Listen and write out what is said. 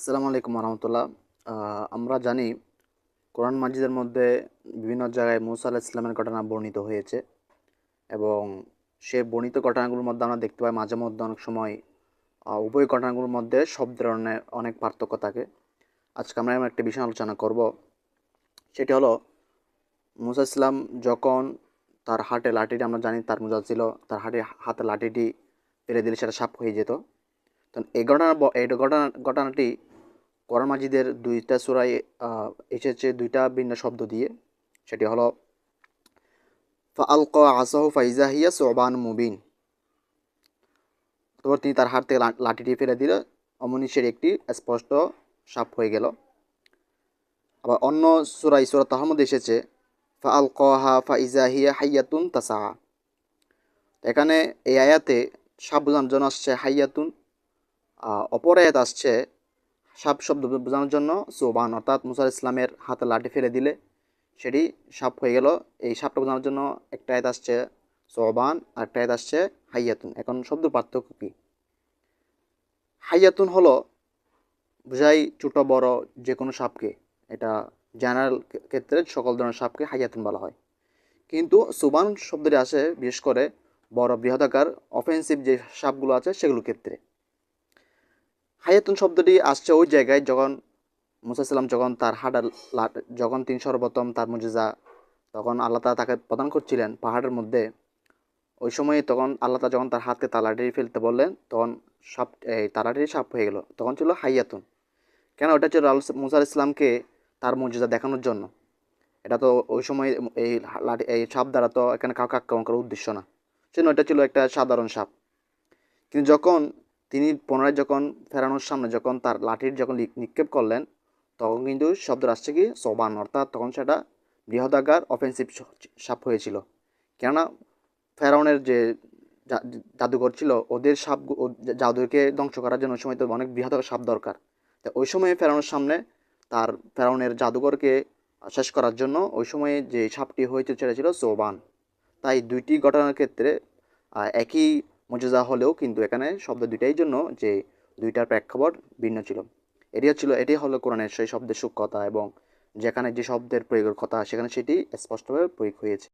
আসসালামু আলাইকুম রহমতুল্লাহ। আমরা জানি কোরআন মাজিদের মধ্যে বিভিন্ন জায়গায় মুসা আলাইহিস সালামের ঘটনা বর্ণিত হয়েছে এবং সে বর্ণিত ঘটনাগুলোর মধ্যে আমরা দেখতে পাই মাঝে মধ্যে অনেক সময় উভয় ঘটনাগুলোর মধ্যে শব্দের অনেক পার্থক্য থাকে। আজকে আমরা এমন একটা বিষয় আলোচনা করব, সেটি হলো মুসা ইসলাম যখন তার হাতে লাঠিটি, আমরা জানি তার মুজা ছিল, তার হাতে লাঠিটি ফেলে দিলে সেটা সাপ হয়ে যেত। তো এই ঘটনাটি কোরআন মাজিদের দুইটা সূরায় এসেছে দুইটা ভিন্ন শব্দ দিয়ে। সেটি হলো ফাআলকা আসাহু ফাইজা হিয়া সুবান মুবিন। তারপর তিনি তার হাত থেকে লাঠিটি ফেলে দিল, অমনি সে একটি স্পষ্ট সাপ হয়ে গেল। আবার অন্য সূরা তাহার মধ্যে এসেছে ফাআলকাহা ফাইজা হিয়া হাইয়াতুন তাসা। এখানে এই আয়াতে সাপ বোঝানোর জন্য আসছে হাইয়াতুন, অপর আয়াত আসছে সাপ শব্দ বোঝানোর জন্য সোবান, অর্থাৎ মুসা ইসলামের হাতে লাঠি ফেলে দিলে সেটি সাপ হয়ে গেল। এই সাপটা বোঝানোর জন্য একটা আয়াত আসছে সোবান আর একটা আয়াত আসছে হাইয়াতুন। এখন শব্দ পার্থক্য কী? হাইয়াতুন হলো বোঝাই ছোট বড় যে কোনো সাপকে, এটা জেনারেল ক্ষেত্রে সকল ধরনের সাপকে হাইয়াতুন বলা হয়। কিন্তু সোবান শব্দটি আসে বিশেষ করে বড় বৃহদাকার অফেন্সিভ যে সাপগুলো আছে সেগুলোর ক্ষেত্রে। হায়াতুন শব্দটি আসছে ওই জায়গায় যখন মুসা সাল্লাম যখন তার যখন তিনি সর্বপ্রথম তার মুজিজা তখন আল্লাহ তাআলা তাকে প্রদান করছিলেন পাহাড়ের মধ্যে, ওই সময়ে তখন আল্লাহ তাআলা যখন তার হাতকে তালাটি ফেলতে বললেন তখন সাপ, এই তালাটি সাপ হয়ে গেল, তখন ছিল হাইয়াতুন। কেন? ওটা ছিল মুসা ইসলামকে তার মুজিজা দেখানোর জন্য। এটা তো ওই সময় এই সাপ দ্বারা তো এখানে কাউকে আক্রমণ করার উদ্দেশ্য না, সেজন্য এটা ছিল একটা সাধারণ সাপ। কিন্তু যখন তিনি পুনরায় যখন ফেরানোর সামনে যখন তার লাঠির যখন নিক্ষেপ করলেন তখন কিন্তু শব্দ আসছে কি সোবান, অর্থাৎ তখন সেটা বৃহদাকার অফেন্সিভ সাপ হয়েছিল। কেননা ফেরাউনের যে জাদুঘর ছিল ওদের জাদুকে ধ্বংস করার জন্য ওই সময় তো অনেক বৃহদাকার সাপ দরকার। তো ওই সময়ে ফেরাউনের সামনে তার ফেরাউনের জাদুঘরকে শেষ করার জন্য ওই সময়ে যে সাপটি হয়েছে সেটা ছিল সোবান। তাই দুইটি ঘটনার ক্ষেত্রে একই মজেজা হলেও কিন্তু এখানে শব্দ দুইটাই জন্য যে দুইটার প্রেক্ষাপট ভিন্ন ছিল। এটি হলো কোরআনের সেই শব্দের সূক্ষ্মতা এবং যেখানে যে শব্দের প্রয়োগের কথা সেখানে সেটি স্পষ্টভাবে প্রয়োগ হয়েছে।